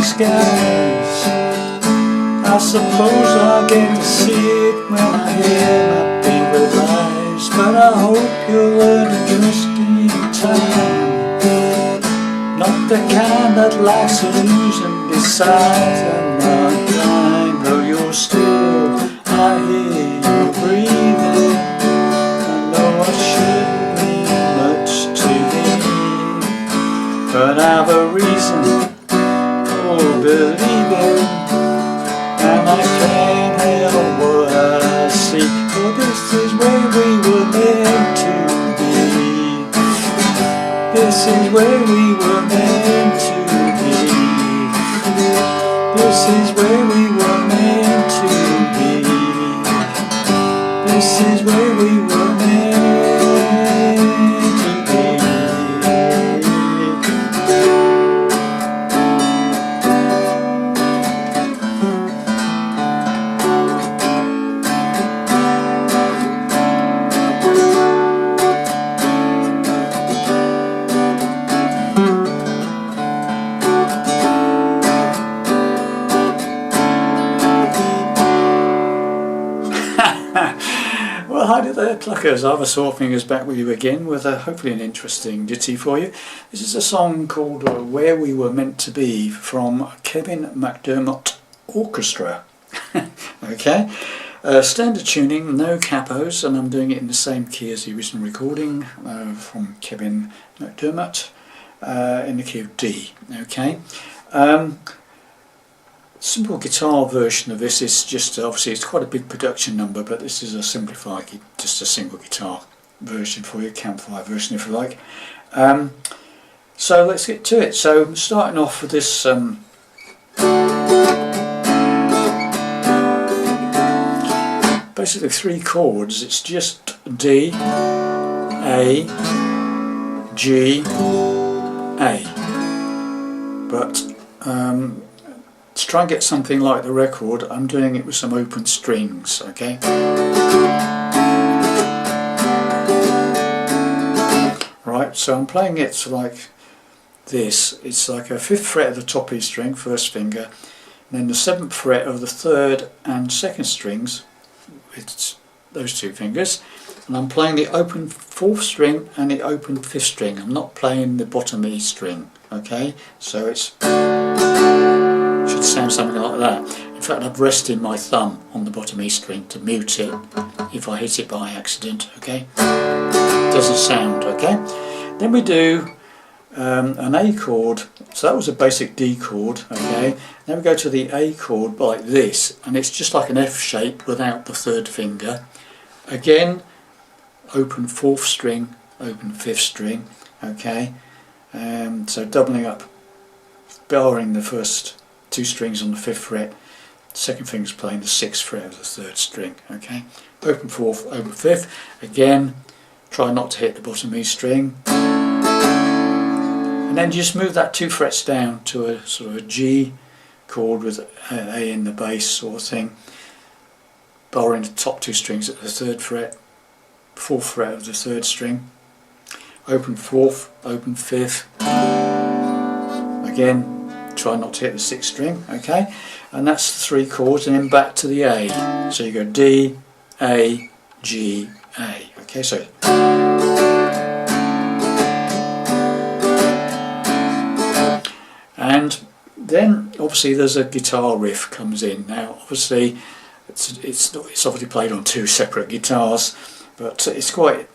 skies. I suppose I get to see it when I hear my favorite lies, but I hope you'll learn to trust in time, not the kind that likes illusion. Besides, I'm not blind, though you're still, I hear you breathing. I know I shouldn't mean much to me, but I've a reason for believing, and I can't help what I see. For this is where we were meant to be. This is where we were meant to be. This is where we were meant to be. This is where we were meant to be. Well, hi there, Cluckers. I've a Sore Fingers back with you again with hopefully an interesting ditty for you. This is a song called Where We Were Meant to Be from McDermott Orchestra. Okay, standard tuning, no capos, and I'm doing it in the same key as the original recording from Kevin McDermott in the key of D. Okay. Simple guitar version of this is just, obviously it's quite a big production number, but this is a simplified, just a single guitar version for you, campfire version if you like. So let's get to it. So I'm starting off with this basically 3 chords. It's just D, A, G, A, but to try and get something like the record, I'm doing it with some open strings, okay? Right, so I'm playing it like this. It's like a 5th fret of the top E string, first finger, and then the 7th fret of the 3rd and 2nd strings, it's those 2 fingers, and I'm playing the open 4th string and the open 5th string. I'm not playing the bottom E string, okay? So it's should sound something like that. In fact, I've rested my thumb on the bottom E string to mute it if I hit it by accident, okay? Doesn't sound, okay? Then we do an A chord, so that was a basic D chord, okay? Then we go to the A chord like this, and it's just like an F shape without the 3rd finger. Again, open 4th string, open 5th string, okay? So doubling up, barring the first 2 strings on the 5th fret, 2nd finger's playing the 6th fret of the 3rd string, okay? Open 4th, open 5th, again, try not to hit the bottom E string, and then just move that 2 frets down to a sort of a G chord with A in the bass sort of thing, barring the top 2 strings at the 3rd fret, 4th fret of the 3rd string, open 4th, open 5th, again, try not to hit the 6th string, okay? And that's the 3 chords, and then back to the A. So you go D, A, G, A, okay? So and then obviously there's a guitar riff comes in. Now obviously it's obviously played on 2 separate guitars, but it's quite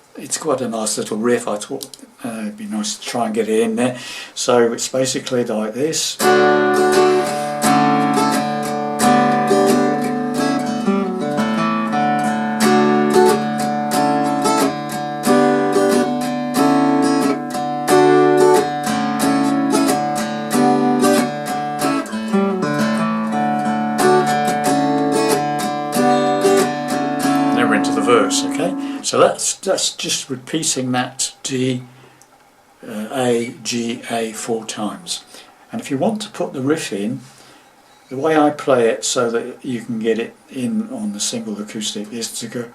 a nice little riff. I thought it'd be nice to try and get it in there. So it's basically like this. Then we're into the verse, okay? So that's just repeating that D, A, G, A 4 times. And if you want to put the riff in, the way I play it so that you can get it in on the single acoustic is to go.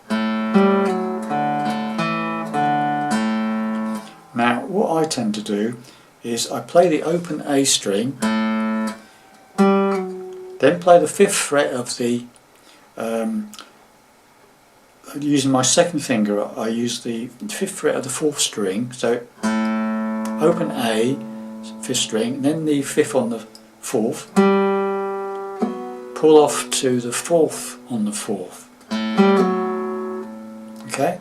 Now what I tend to do is I play the open A string Then play the 5th fret of the, using my second finger, I use the 5th fret of the 4th string, so open A, 5th string, then the 5th on the 4th, pull off to the 4th on the 4th, okay?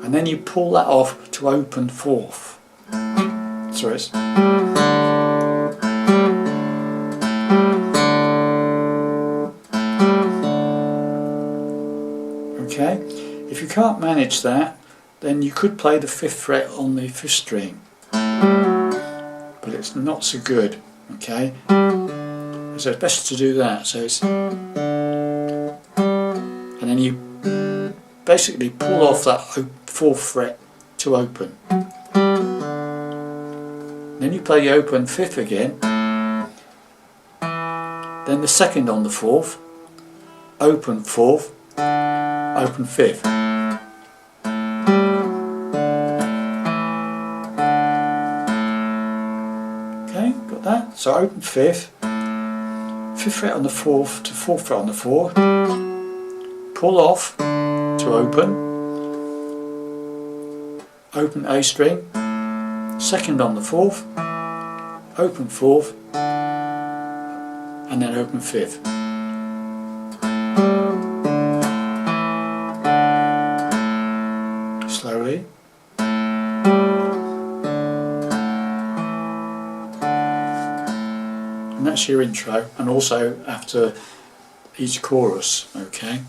And then you pull that off to open 4th. So it's okay. If you can't manage that, then you could play the 5th fret on the 5th string, but it's not so good, okay? So it's best to do that. So it's, and then you basically pull off that 4th fret to open. Then you play the open 5th again, then the 2nd on the 4th, open 4th, open 5th. Okay, got that? So open 5th, 5th fret on the 4th to 4th fret on the 4th, pull off to open A string, 2nd on the 4th, open 4th, and then open 5th. Slowly. And that's your intro, and also after each chorus, okay?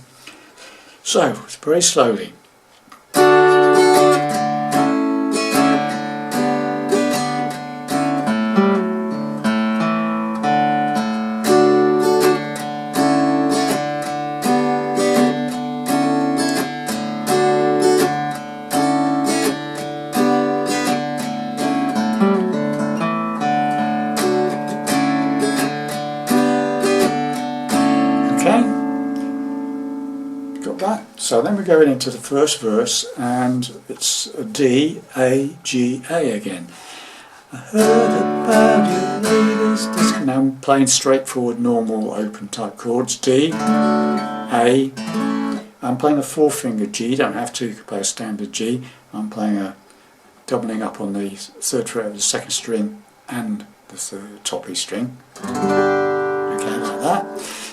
So, very slowly. So then we're going into the first verse, and it's a D, A, G, A again. I heard about your latest disc. Now I'm playing straightforward, normal, open type chords. D, A. I'm playing a 4th finger G. You don't have to, you can play a standard G. I'm playing a doubling up on the 3rd fret of the 2nd string and the top E string. Okay, like that.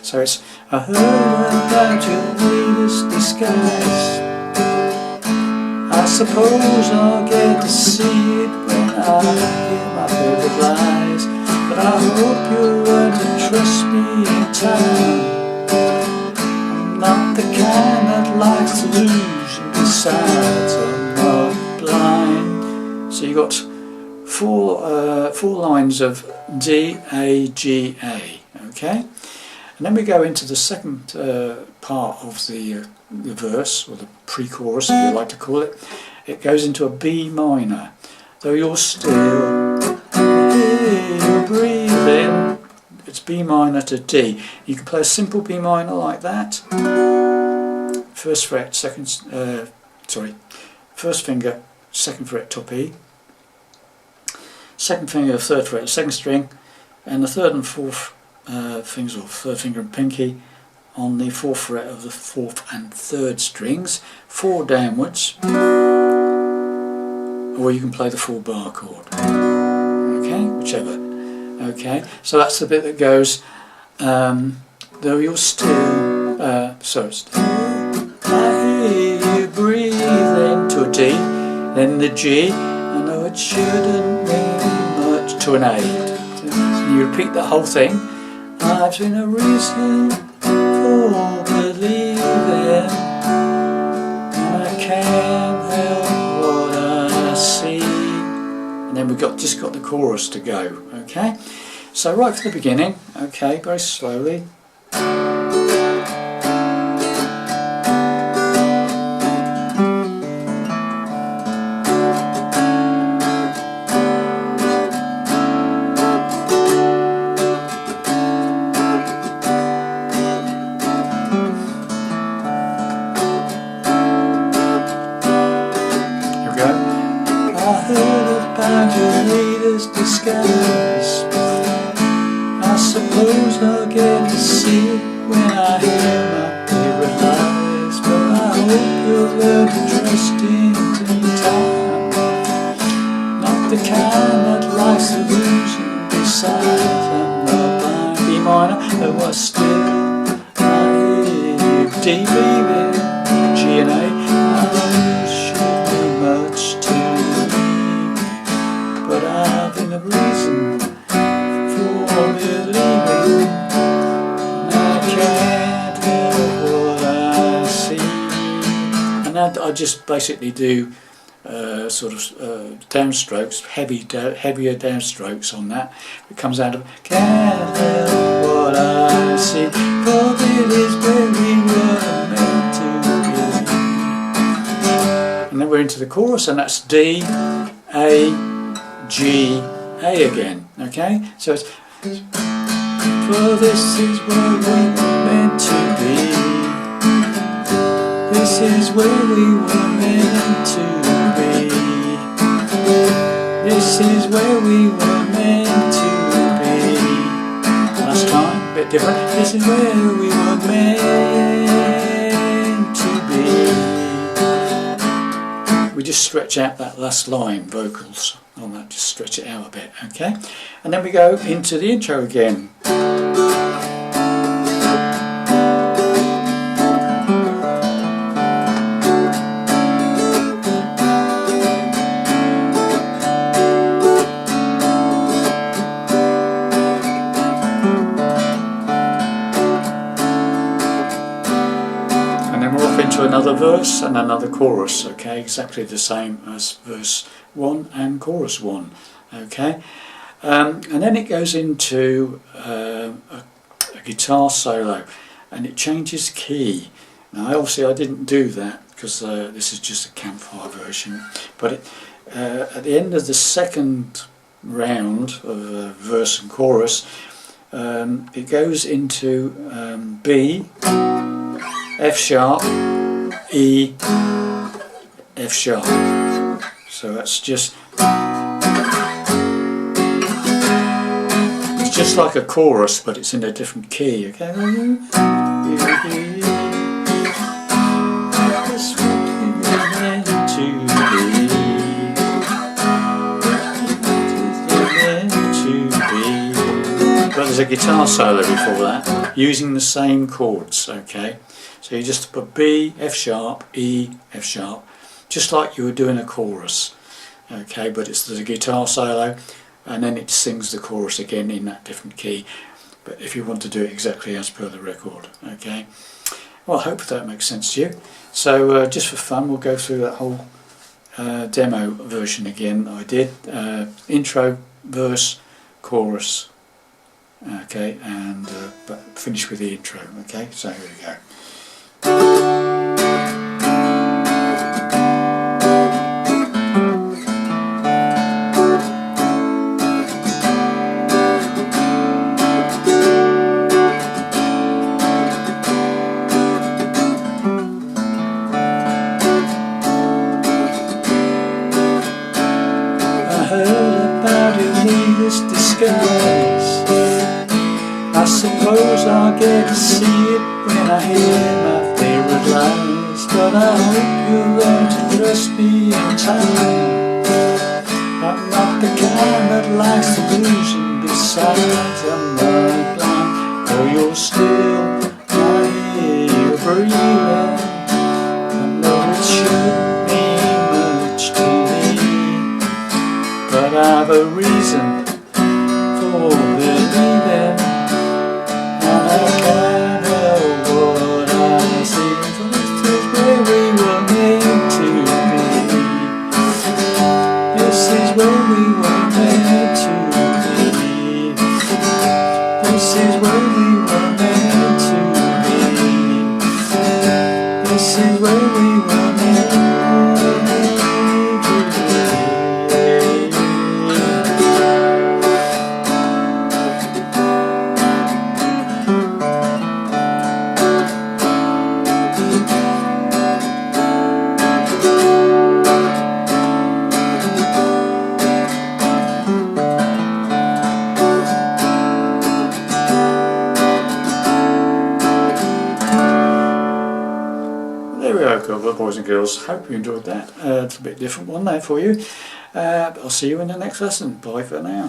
So it's, I heard about your latest disguise. I suppose I'll get to see it when I hear my favourite lies. But I hope you'll learn to trust me in time. I'm not the kind that likes to lose, and besides I'm not blind. So you got four lines of D, A, G, A, okay? And then we go into the second part of the verse, or the pre-chorus if you like to call it. It goes into a B minor. Though you're still here breathing, it's B minor to D. You can play a simple B minor like that. 1st fret, first finger, 2nd fret, top E. 2nd finger, 3rd fret, 2nd string, and the 3rd and 4th fingers, or 3rd finger and pinky, on the 4th fret of the 4th and 3rd strings, 4 downwards, or you can play the 4-bar chord, okay, whichever, okay, so that's the bit that goes, though you're still, I hear you breathing, to a D, then the G, I know it shouldn't mean much, to an A, so you repeat the whole thing. I've seen a reason for believing, and I can't help what I see. And then we've just got the chorus to go, okay? So right from the beginning, okay, very slowly. Disguise. I bird dressed in time, not the kind that likes to lose besides. And the blind B minor, there was still D, baby, G and A. Should be much to me, but I've been a reason for believing. I can't help what I see. And I just basically do sort of downstrokes, heavier downstrokes on that. It comes out of can't help what I see, for it is where we were meant to be. And then we're into the chorus, and that's D, A, G, A again. Okay, so it's for this is where we were meant to be. This is where we were meant to be. This is where we were meant to be. Last time, a bit different. This is where we were meant to be. We just stretch out that last line, vocals on that, just stretch it out a bit, okay? And then we go into the intro again. Into another verse and another chorus, okay, exactly the same as verse 1 and chorus 1, okay, and then it goes into a guitar solo, and it changes key. Now obviously I didn't do that because this is just a campfire version, but at the end of the second round of verse and chorus, it goes into B, F sharp, E, F sharp. So that's just, it's just like a chorus, but it's in a different key, okay? But there's a guitar solo before that, using the same chords, okay? So you just put B, F sharp, E, F sharp, just like you were doing a chorus, okay? But it's the guitar solo, and then it sings the chorus again in that different key. But if you want to do it exactly as per the record, okay? Well, I hope that makes sense to you. So just for fun, we'll go through that whole demo version again that I did. Intro, verse, chorus, okay, and but finish with the intro, okay? So here we go. I heard about your latest disguise. I suppose I'll get to see it when I hear my favorite lines, but I hope you'll learn to trust me in time. I'm not the kind that likes to lose, and besides I'm not blind. Oh, you're still right here, you're breathing. I know it shouldn't mean much to me, but I've a reason for believing. I can't help what I see, for this is where we were meant to be. This is where we were meant to be. This is where we were meant to be. This is where we were meant to be. there we are, boys and girls. Hope you enjoyed that. It's a bit different one there for you. But I'll see you in the next lesson. Bye for now.